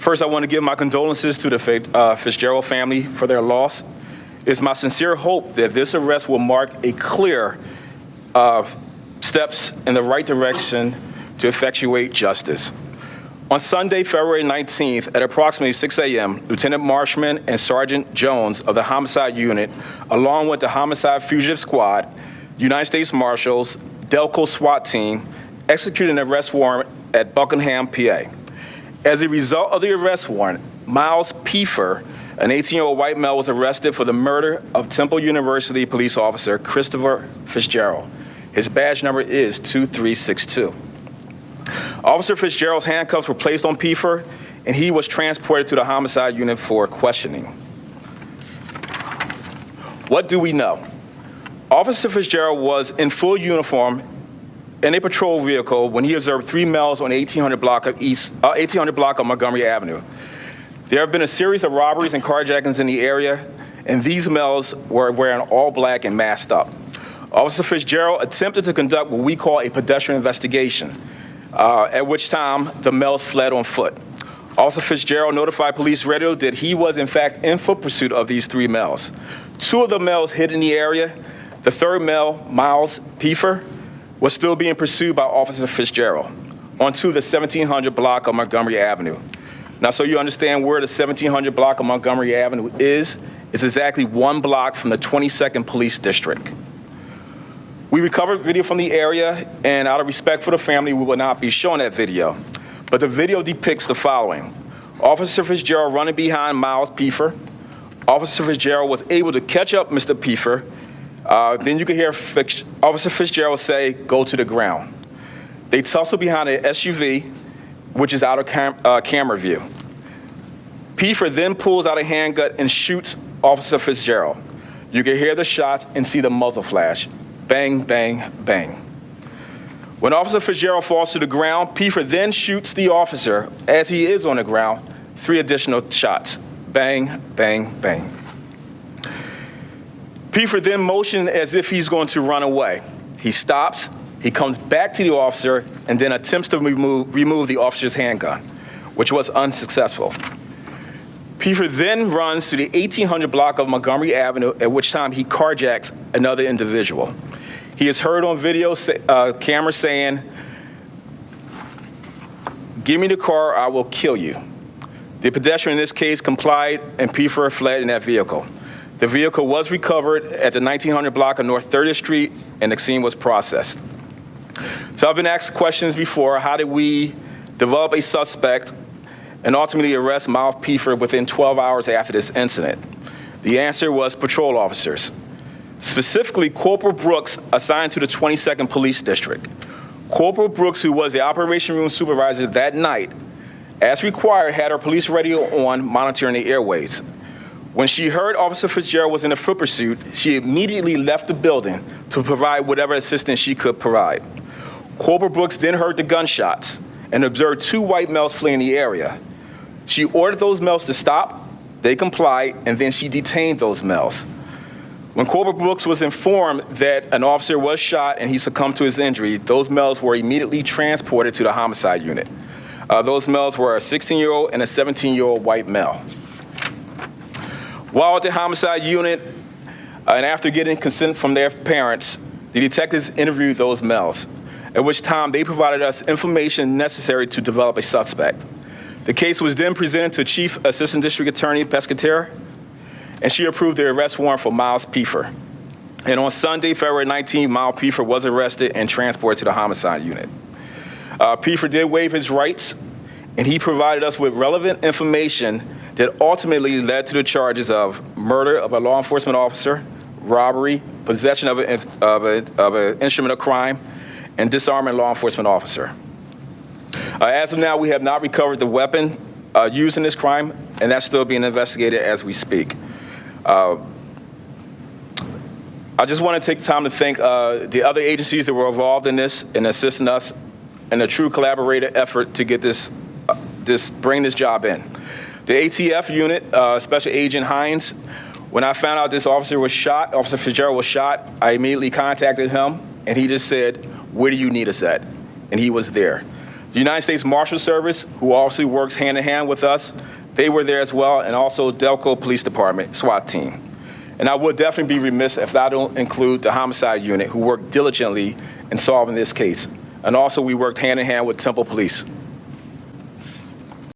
First, I want to give my condolences to the Fitzgerald family for their loss. It's my sincere hope that this arrest will mark a clear steps in the right direction to effectuate justice. On Sunday, February 19th, at approximately 6 a.m., Lieutenant Marshman and Sergeant Jones of the Homicide Unit, along with the Homicide Fugitive Squad, United States Marshals, Delco SWAT team, executed an arrest warrant at Buckingham, PA. As a result of the arrest warrant, Miles Pfeffer, an 18-year-old white male, was arrested for the murder of Temple University police officer Officer Fitzgerald. His badge number is 2362. Officer Fitzgerald's handcuffs were placed on Pfeffer, and he was transported to the homicide unit for questioning. What do we know? Officer Fitzgerald was in full uniform in a patrol vehicle when he observed 3 males on the 1800 block of Montgomery Avenue. There have been a series of robberies and carjackings in the area, and these males were wearing all black and masked up. Officer Fitzgerald attempted to conduct what we call a pedestrian investigation, at which time the males fled on foot. Officer Fitzgerald notified police radio that he was in fact in foot pursuit of these 3 males. 2 of the males hid in the area. The 3rd male, Miles Pfeffer, was still being pursued by Officer Fitzgerald onto the 1700 block of Montgomery Avenue. Now, so you understand where the 1700 block of Montgomery Avenue is, it's exactly 1 block from the 22nd Police District. We recovered video from the area, and out of respect for the family, we will not be showing that video. But the video depicts the following. Officer Fitzgerald running behind Miles Pfeffer. Officer Fitzgerald was able to catch up Mr. Pfeffer. Then you can hear Officer Fitzgerald say, "Go to the ground." They tussle behind an SUV, which is out of camera view. Pfeffer then pulls out a handgun and shoots Officer Fitzgerald. You can hear the shots and see the muzzle flash. Bang, bang, bang. When Officer Fitzgerald falls to the ground, Pfeffer then shoots the officer as he is on the ground, 3 additional shots. Bang, bang, bang. Pfeffer then motions as if he's going to run away. He stops, he comes back to the officer, and then attempts to remove the officer's handgun, which was unsuccessful. Pfeffer then runs to the 1800 block of Montgomery Avenue, at which time he carjacks another individual. He is heard on video camera saying, "Give me the car, I will kill you." The pedestrian in this case complied, and Pfeffer fled in that vehicle. The vehicle was recovered at the 1900 block of North 30th Street, and the scene was processed. So I've been asked questions before. How did we develop a suspect and ultimately arrest Miles Pfeffer within 12 hours after this incident? The answer was patrol officers, specifically Corporal Brooks, assigned to the 22nd Police District. Corporal Brooks, who was the operation room supervisor that night, as required, had her police radio on, monitoring the airways. When she heard Officer Fitzgerald was in a foot pursuit, she immediately left the building to provide whatever assistance she could provide. Corporal Brooks then heard the gunshots and observed 2 white males fleeing the area. She ordered those males to stop, they complied, and then she detained those males. When Corporal Brooks was informed that an officer was shot and he succumbed to his injury, those males were immediately transported to the homicide unit. Those males were a 16-year-old and a 17-year-old white male. While at the homicide unit, and after getting consent from their parents, the detectives interviewed those males, at which time they provided us information necessary to develop a suspect. The case was then presented to Chief Assistant District Attorney Pescatera, and she approved the arrest warrant for Miles Pfeffer. And on Sunday, February 19th, Miles Pfeffer was arrested and transported to the homicide unit. Pfeffer did waive his rights, and he provided us with relevant information that ultimately led to the charges of murder of a law enforcement officer, robbery, possession of an instrument of crime, and disarming a law enforcement officer. As of now, we have not recovered the weapon used in this crime, and that's still being investigated as we speak. I just want to take the time to thank the other agencies that were involved in this and assisting us in a true collaborative effort to get bring this job in. The ATF unit, Special Agent Hines, when I found out this officer was shot, Officer Fitzgerald was shot, I immediately contacted him, and he just said, "Where do you need us at?" And he was there. The United States Marshal Service, who also works hand in hand with us, they were there as well, and also Delco Police Department, SWAT team. And I would definitely be remiss if I don't include the homicide unit, who worked diligently in solving this case. And also we worked hand in hand with Temple Police.